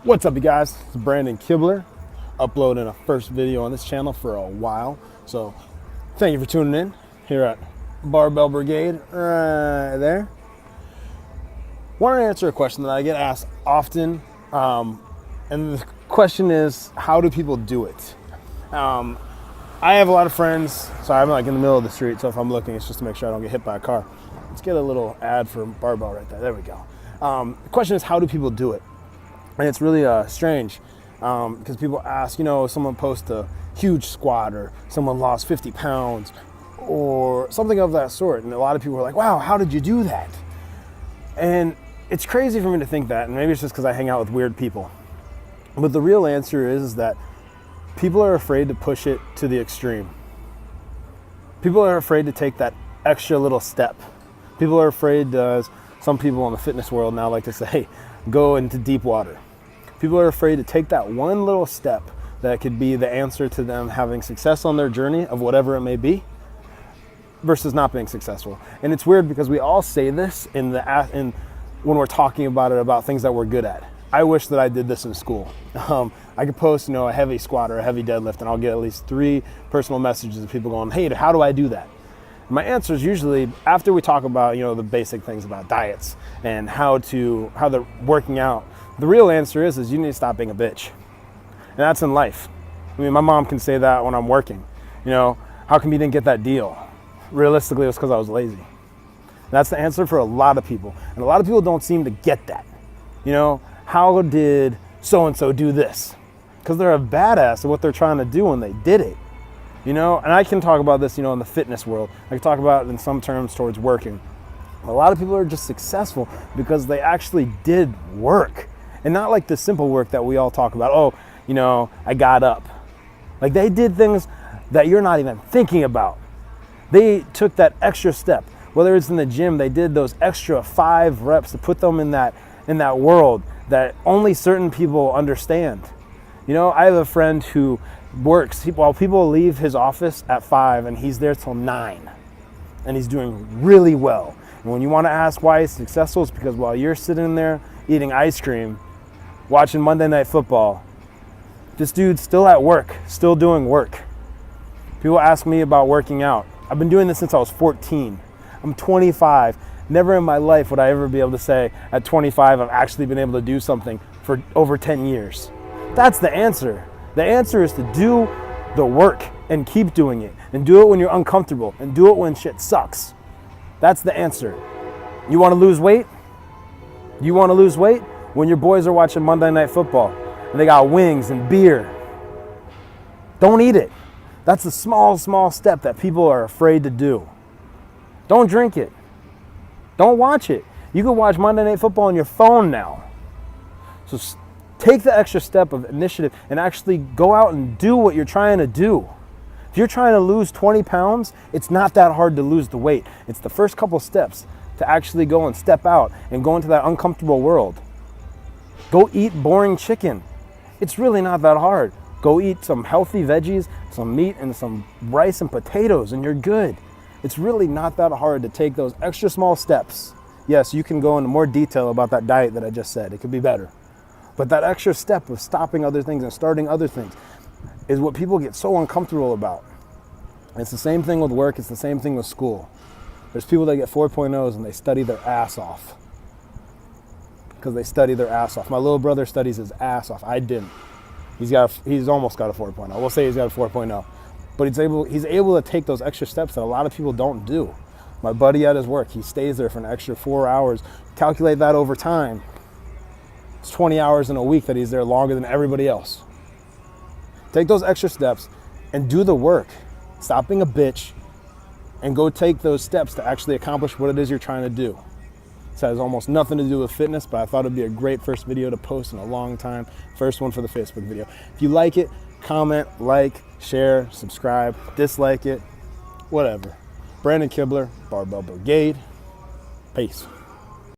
What's up, you guys? It's Brandon Kibler, uploading a first video on this channel for a while. So thank you for tuning in here at Barbell Brigade right there. Want to answer a question that I get asked often, and the question is, how do people do it? I have a lot of friends, so I'm like in the middle of the street, so if I'm looking, it's just to make sure I don't get hit by a car. Let's get a little ad for Barbell right there. There we go. The question is, how do people do it? And it's really strange because people ask, someone posts a huge squat or someone lost 50 pounds or something of that sort. And a lot of people are like, wow, how did you do that? And it's crazy for me to think that. And maybe it's just because I hang out with weird people. But the real answer is that people are afraid to push it to the extreme. People are afraid to take that extra little step. People are afraid, as some people in the fitness world now like to say, go into deep water. People are afraid to take that one little step that could be the answer to them having success on their journey of whatever it may be versus not being successful. And it's weird because we all say this when we're talking about it, about things that we're good at. I wish that I did this in school. I could post, a heavy squat or a heavy deadlift, and I'll get at least 3 personal messages of people going, hey, how do I do that? And my answer is usually after we talk about, the basic things about diets and how they're working out. The real answer is you need to stop being a bitch. And that's in life. I mean, my mom can say that when I'm working. How come you didn't get that deal? Realistically, it was because I was lazy. That's the answer for a lot of people. And a lot of people don't seem to get that. How did so-and-so do this? Because they're a badass at what they're trying to do when they did it. And I can talk about this, in the fitness world. I can talk about it in some terms towards working. A lot of people are just successful because they actually did work. And not like the simple work that we all talk about. I got up. Like they did things that you're not even thinking about. They took that extra step. Whether it's in the gym, they did those extra 5 reps to put them in that world that only certain people understand. I have a friend who works while people leave his office at 5 and he's there till 9 and he's doing really well. And when you want to ask why he's successful, it's because while you're sitting there eating ice cream, watching Monday Night Football, this dude's still at work, still doing work. People ask me about working out. I've been doing this since I was 14. I'm 25. Never in my life would I ever be able to say at 25 I've actually been able to do something for over 10 years. That's the answer. The answer is to do the work and keep doing it and do it when you're uncomfortable and do it when shit sucks. That's the answer. You want to lose weight? You want to lose weight? When your boys are watching Monday Night Football and they got wings and beer, don't eat it. That's a small step that people are afraid to do. Don't drink it. Don't watch it. You can watch Monday Night Football on your phone now. So take the extra step of initiative and actually go out and do what you're trying to do. If you're trying to lose 20 pounds, it's not that hard to lose the weight. It's the first couple steps to actually go and step out and go into that uncomfortable world. Go eat boring chicken. It's really not that hard. Go eat some healthy veggies, some meat, and some rice and potatoes, and you're good. It's really not that hard to take those extra small steps. Yes, you can go into more detail about that diet that I just said. It could be better. But that extra step of stopping other things and starting other things is what people get so uncomfortable about. It's the same thing with work. It's the same thing with school. There's people that get 4.0s and they study their ass off. Because they study their ass off. My little brother studies his ass off. I didn't. He's almost got a 4.0. We'll say he's got a 4.0. But he's able to take those extra steps that a lot of people don't do. My buddy at his work, he stays there for an extra 4 hours. Calculate that over time. It's 20 hours in a week that he's there longer than everybody else. Take those extra steps and do the work. Stop being a bitch and go take those steps to actually accomplish what it is you're trying to do. This has almost nothing to do with fitness, but I thought it'd be a great first video to post in a long time. First one for the Facebook video. If you like it, comment, like, share, subscribe, dislike it, whatever. Brandon Kibler, Barbell Brigade. Peace.